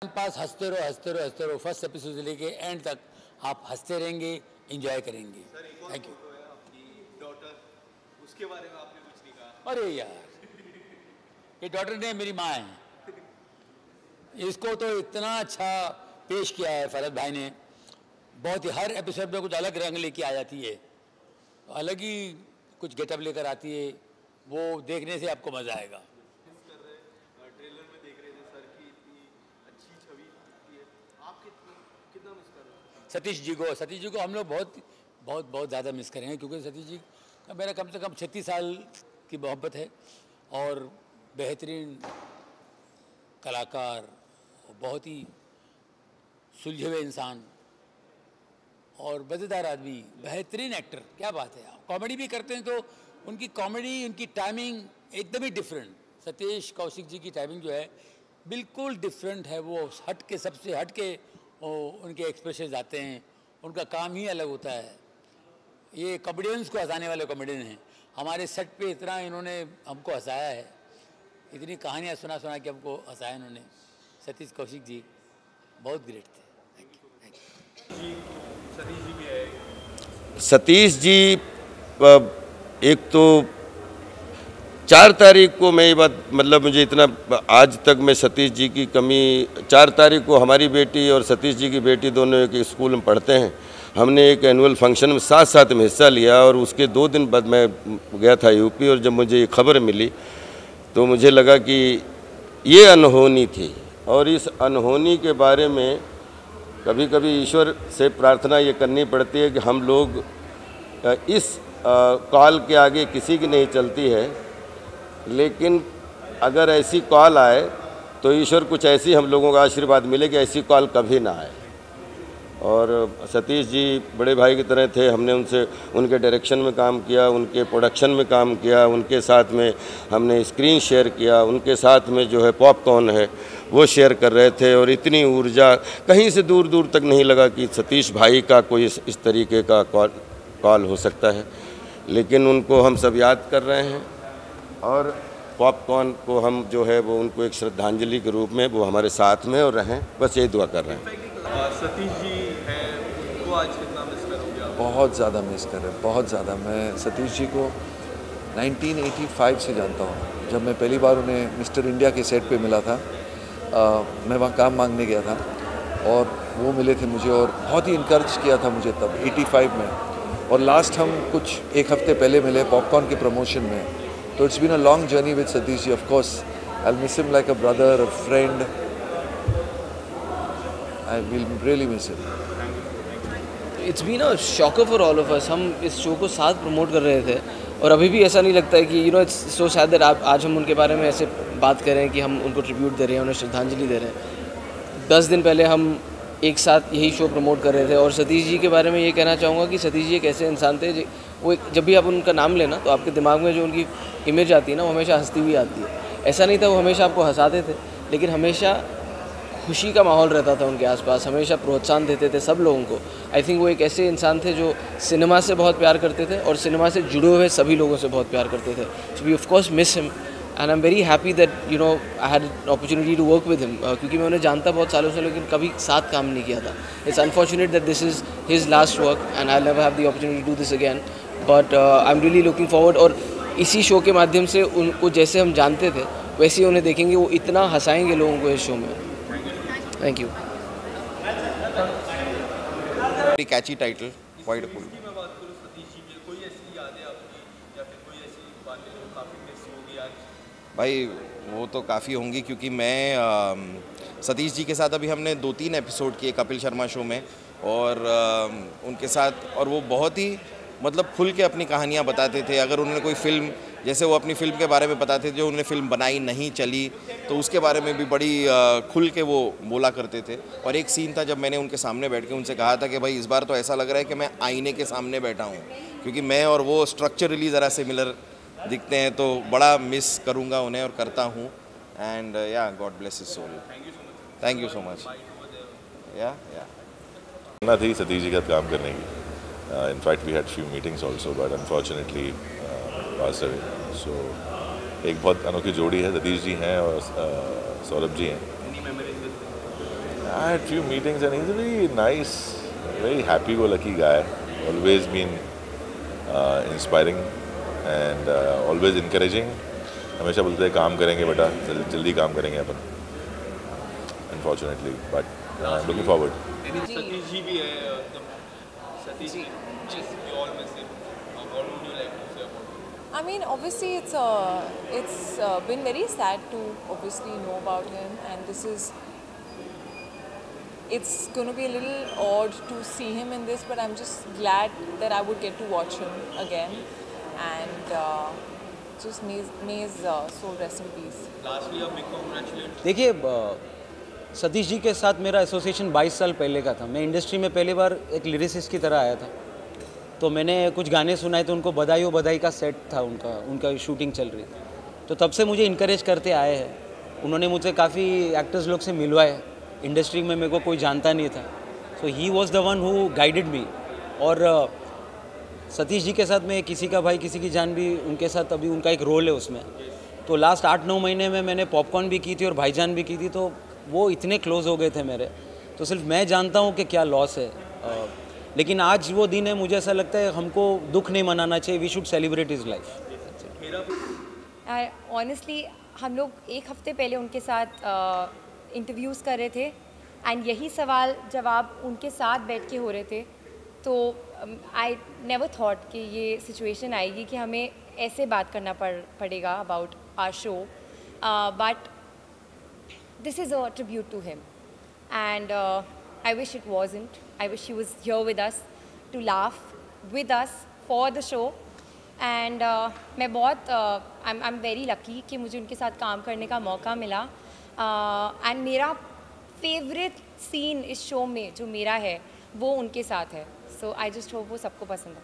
पास हंसते रहो हंसते रहो हंसते रहो, फर्स्ट एपिसोड से लेके एंड तक आप हंसते रहेंगे, एंजॉय करेंगे। Thank you. उसके बारे में आपने कुछ नहीं कहा। अरे यार, ये डॉटर ने मेरी माँ है, इसको तो इतना अच्छा पेश किया है फरहत भाई ने, बहुत ही हर एपिसोड में कुछ अलग रंग लेके आ जाती है, अलग ही कुछ गेटअप लेकर आती है, वो देखने से आपको मज़ा आएगा। ट्रेलर में देख रहे थे सर की इतनी अच्छी छवि है, आप कितना मिस कर रहे हैं? सतीश जी को हम लोग बहुत बहुत बहुत ज़्यादा मिस करेंगे, क्योंकि सतीश जी का मेरा कम से कम 36 साल की मोहब्बत है और बेहतरीन कलाकार, बहुत ही सुलझे हुए इंसान और मज़ेदार आदमी, बेहतरीन एक्टर। क्या बात है, कॉमेडी भी करते हैं तो उनकी कॉमेडी, उनकी टाइमिंग एकदम ही डिफरेंट। सतीश कौशिक जी की टाइमिंग जो है बिल्कुल डिफरेंट है, वो हट के, सबसे हट के उनके एक्सप्रेशन आते हैं, उनका काम ही अलग होता है। ये कॉमेडियंस को हंसाने वाले कॉमेडियन हैं। हमारे सेट पे इतना इन्होंने हमको हंसाया है, इतनी कहानियाँ सुना के हमको हंसाया इन्होंने। सतीश कौशिक जी बहुत ग्रेट थे। सतीश जी एक तो 4 तारीख को, मैं ये बात मतलब मुझे इतना, आज तक मैं सतीश जी की कमी, 4 तारीख को हमारी बेटी और सतीश जी की बेटी दोनों एक स्कूल में पढ़ते हैं, हमने एक एनुअल फंक्शन में साथ में हिस्सा लिया और उसके 2 दिन बाद मैं गया था यूपी, और जब मुझे ये खबर मिली तो मुझे लगा कि ये अनहोनी थी। और इस अनहोनी के बारे में कभी कभी ईश्वर से प्रार्थना ये करनी पड़ती है कि हम लोग इस कॉल के आगे किसी की नहीं चलती है, लेकिन अगर ऐसी कॉल आए तो ईश्वर कुछ ऐसी हम लोगों का आशीर्वाद मिले कि ऐसी कॉल कभी ना आए। और सतीश जी बड़े भाई की तरह थे, हमने उनके डायरेक्शन में काम किया, उनके प्रोडक्शन में काम किया, उनके साथ में हमने स्क्रीन शेयर किया, उनके साथ में जो है पॉपकॉर्न है वो शेयर कर रहे थे, और इतनी ऊर्जा कहीं से दूर दूर तक नहीं लगा कि सतीश भाई का कोई इस तरीके का कॉल हो सकता है। लेकिन उनको हम सब याद कर रहे हैं, और पॉपकॉर्न को हम जो है वो उनको एक श्रद्धांजलि के रूप में वो हमारे साथ में और रहें, बस यही दुआ कर रहे हैं। सतीश जी हैं, उनको आज कितना मिस करोगे आप? बहुत ज़्यादा मिस कर रहे हैं, बहुत ज़्यादा। मैं सतीश जी को 1985 से जानता हूँ। जब मैं पहली बार उन्हें मिस्टर इंडिया के सेट पे मिला था, मैं वहाँ काम मांगने गया था और वो मिले थे मुझे और बहुत ही इनकरेज किया था मुझे तब 85 में। और लास्ट हम कुछ 1 हफ्ते पहले मिले पॉपकॉर्न के प्रमोशन में। तो it's been a long journey with Satish ji. Of course I will miss him like a brother, a friend. I will really miss it. It's been a shocker for all of us. हम इस show को साथ promote कर रहे थे और अभी भी ऐसा नहीं लगता है कि it's so sad that आज हम उनके बारे में ऐसे बात कर रहे हैं कि हम उनको ट्रिब्यूट दे रहे हैं, उन्हें श्रद्धांजलि दे रहे हैं। 10 दिन पहले हम एक साथ यही शो प्रमोट कर रहे थे। और सतीश जी के बारे में ये कहना चाहूँगा कि सतीश जी एक ऐसे इंसान थे, वो जब भी आप उनका नाम लेना तो आपके दिमाग में जो उनकी इमेज आती है ना, वो हमेशा हंसती हुई आती है। ऐसा नहीं था वो हमेशा आपको हंसाते थे, लेकिन हमेशा खुशी का माहौल रहता था उनके आसपास, हमेशा प्रोत्साहन देते थे सब लोगों को। आई थिंक वो एक ऐसे इंसान थे जो सिनेमा से बहुत प्यार करते थे और सिनेमा से जुड़े हुए सभी लोगों से बहुत प्यार करते थे। So we of course miss him and I am very happy that I had opportunity to work with him, क्योंकि मैं उन्हें जानता बहुत सालों से, लेकिन कभी साथ काम नहीं किया था। It's unfortunate that this is his last work and I never have the opportunity to do this again, but I am really looking forward. और इसी शो के माध्यम से उनको जैसे हम जानते थे वैसे ही उन्हें देखेंगे, वो इतना हंसाएंगे लोगों को इस शो में। Thank you. Very catchy title, quite cool. मैं बात करूँ सतीश जी की, कोई ऐसी यादें आपकी या फिर कोई ऐसी बातें जो काफ़ी मिस होगी आज? भाई वो तो काफ़ी होंगी, क्योंकि मैं सतीश जी के साथ अभी हमने 2-3 एपिसोड किए कपिल शर्मा शो में, और उनके साथ, और वो बहुत ही मतलब खुल के अपनी कहानियाँ बताते थे। अगर उन्होंने कोई फ़िल्म, जैसे वो अपनी फ़िल्म के बारे में बताते थे जो उन्होंने फ़िल्म बनाई नहीं चली, तो उसके बारे में भी बड़ी खुल के वो बोला करते थे। और एक सीन था जब मैंने उनके सामने बैठ के उनसे कहा था कि भाई इस बार तो ऐसा लग रहा है कि मैं आईने के सामने बैठा हूँ, क्योंकि मैं और वो स्ट्रक्चरली ज़रा सिमिलर दिखते हैं, तो बड़ा मिस करूँगा उन्हें और करता हूँ। एंड या God bless his soul. Thank you so much. या ना थी सतीश जी का काम करने की। In fact we had few meetings also, but unfortunately pass away. So एक बहुत अनोखी जोड़ी है, सतीश जी हैं और सौरभ जी हैं। I had few meetings and he's a very nice, very happy-go-lucky guy. Always been inspiring and always encouraging. हमेशा बोलते हैं काम करेंगे बेटा, जल्दी काम करेंगे अपन. Unfortunately, but looking forward. Satish ji भी है, Satish ji, we all miss him. What would you like to say about him? I mean, obviously, it's been very sad to obviously know about him, and it's going to be a little odd to see him in this, but I'm just glad that I would get to watch him again, and just may his soul rest in peace. Lastly, a big congratulations. देखिए सतीश जी के साथ मेरा association 22 साल पहले का था. मैं industry में पहली बार एक लिरिसिस्ट की तरह आया था, तो मैंने कुछ गाने सुनाए तो उनको बधाई का सेट था, उनका शूटिंग चल रही थी, तो तब से मुझे इनकरेज करते आए हैं. उन्होंने मुझे काफ़ी एक्टर्स लोग से मिलवाए. इंडस्ट्री में मेरे को कोई जानता नहीं था, so he was the one who guided me. और सतीश जी के साथ में किसी का भाई किसी की जान भी उनके साथ अभी उनका एक रोल है उसमें. तो लास्ट 8-9 महीने में मैंने पॉपकॉर्न भी की थी और भाईजान भी की थी, तो वो इतने क्लोज हो गए थे मेरे, तो सिर्फ मैं जानता हूँ कि क्या लॉस है. लेकिन आज वो दिन है, मुझे ऐसा लगता है हमको दुख नहीं मनाना चाहिए. We should celebrate his life. Honestly हम लोग एक हफ्ते पहले उनके साथ इंटरव्यूज़ कर रहे थे, एंड यही सवाल जवाब उनके साथ बैठ के हो रहे थे. तो आई नेवर थॉट कि ये सिचुएशन आएगी कि हमें ऐसे बात करना पड़ेगा about our show, but this is a tribute to him, and I wish it wasn't. I wish he was here with us to laugh with us for the show. And मैं बहुत I'm very lucky कि मुझे उनके साथ काम करने का मौका मिला. And मेरा फेवरेट सीन इस शो में जो मेरा है वो उनके साथ है. So I just hope वो सबको पसंद है.